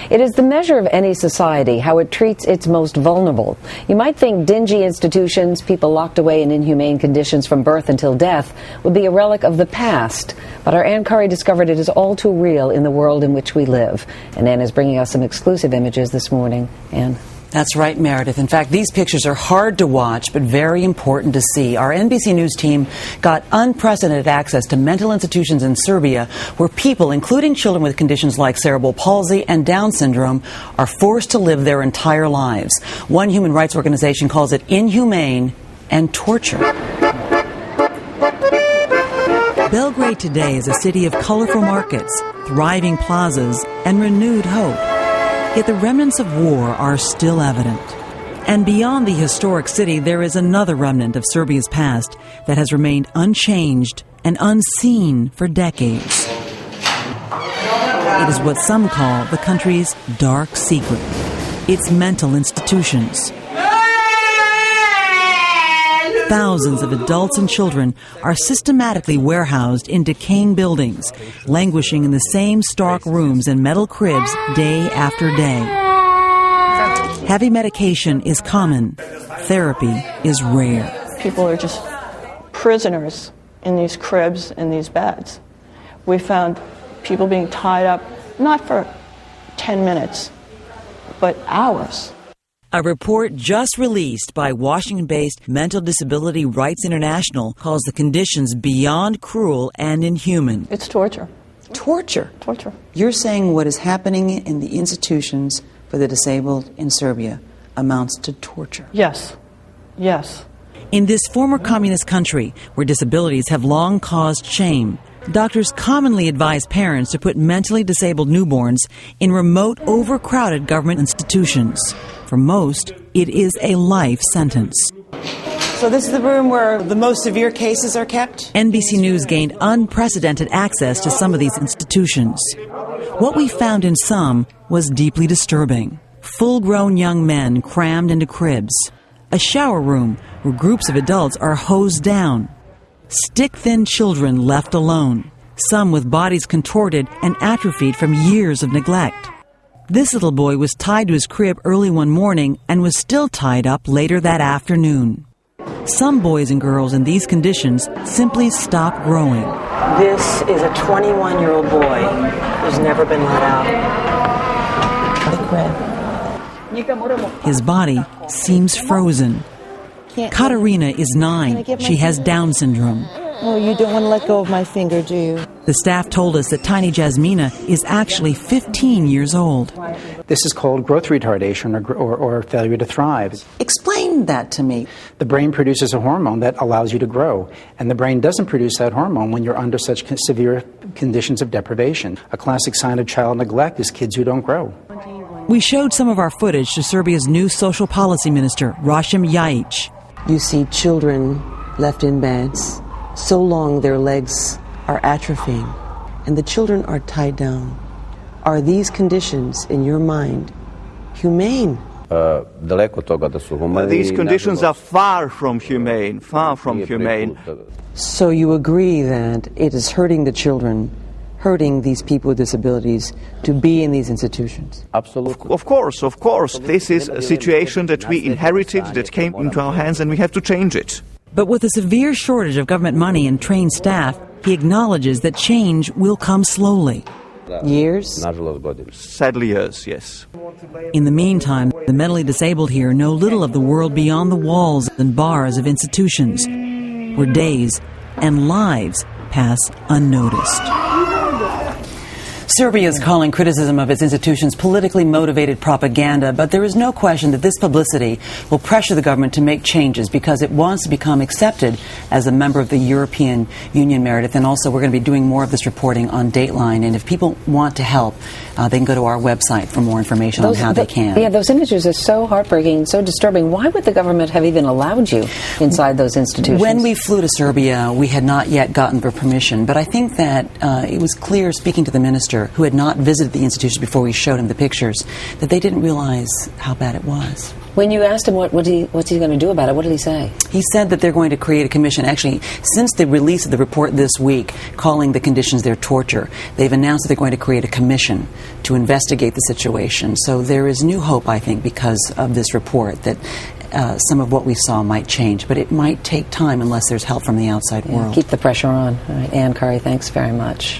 It is the measure of any society, how it treats its most vulnerable. You might think dingy institutions, people locked away in inhumane conditions from birth until death, would be a relic of the past. But our Ann Curry discovered it is all too real in the world in which we live. And Ann is bringing us some exclusive images this morning. Ann. That's right, Meredith. In fact, these pictures are hard to watch, but very important to see. Our NBC News team got unprecedented access to mental institutions in Serbia where people, including children with conditions like cerebral palsy and Down syndrome, are forced to live their entire lives. One human rights organization calls it inhumane and torture. Belgrade today is a city of colorful markets, thriving plazas, and renewed hope. Yet the remnants of war are still evident. And beyond the historic city, there is another remnant of Serbia's past that has remained unchanged and unseen for decades. It is what some call the country's dark secret, its mental institutions. Thousands of adults and children are systematically warehoused in decaying buildings, languishing in the same stark rooms and metal cribs day after day. Heavy medication is common. Therapy is rare. People are just prisoners in these cribs, in these beds. We found people being tied up, not for 10 minutes, but hours. A report just released by Washington-based Mental Disability Rights International calls the conditions beyond cruel and inhuman. It's torture. Torture? Torture. You're saying what is happening in the institutions for the disabled in Serbia amounts to torture? Yes. Yes. In this former communist country, where disabilities have long caused shame, doctors commonly advise parents to put mentally disabled newborns in remote, overcrowded government institutions. For most, it is a life sentence. So this is the room where the most severe cases are kept? NBC News gained unprecedented access to some of these institutions. What we found in some was deeply disturbing. Full-grown young men crammed into cribs. A shower room where groups of adults are hosed down. Stick-thin children left alone, some with bodies contorted and atrophied from years of neglect. This little boy was tied to his crib early one morning and was still tied up later that afternoon. Some boys and girls in these conditions simply stop growing. This is a 21-year-old boy who's never been let out of the crib. His body seems frozen. Katarina is 9. She has Down syndrome. Oh, you don't want to let go of my finger, do you? The staff told us that tiny Jasmina is actually 15 years old. This is called growth retardation or failure to thrive. Explain that to me. The brain produces a hormone that allows you to grow, and the brain doesn't produce that hormone when you're under such severe conditions of deprivation. A classic sign of child neglect is kids who don't grow. We showed some of our footage to Serbia's new social policy minister, Rasim Ljajic. You see children left in beds. So long their legs are atrophying, and the children are tied down. Are these conditions, in your mind, humane? These conditions are far from humane, far from humane. So you agree that it is hurting the children, hurting these people with disabilities to be in these institutions? Absolutely. Of course. This is a situation that we inherited, that came into our hands, and we have to change it. But with a severe shortage of government money and trained staff, he acknowledges that change will come slowly. Years? Sadly, years, yes. In the meantime, the mentally disabled here know little of the world beyond the walls and bars of institutions, where days and lives pass unnoticed. Serbia is calling criticism of its institutions politically motivated propaganda, but there is no question that this publicity will pressure the government to make changes because it wants to become accepted as a member of the European Union, Meredith. And also, we're going to be doing more of this reporting on Dateline. And if people want to help, they can go to our website for more information on how they can. Yeah, those images are so heartbreaking and so disturbing. Why would the government have even allowed you inside those institutions? When we flew to Serbia, we had not yet gotten their permission, but I think that it was clear, speaking to the minister, who had not visited the institution before we showed him the pictures, that they didn't realize how bad it was. When you asked him what's he going to do about it, what did he say? He said that they're going to create a commission. Actually, since the release of the report this week calling the conditions there torture, they've announced that they're going to create a commission to investigate the situation. So there is new hope, I think, because of this report that some of what we saw might change. But it might take time unless there's help from the outside world. Keep the pressure on. All right, Ann Curry, thanks very much.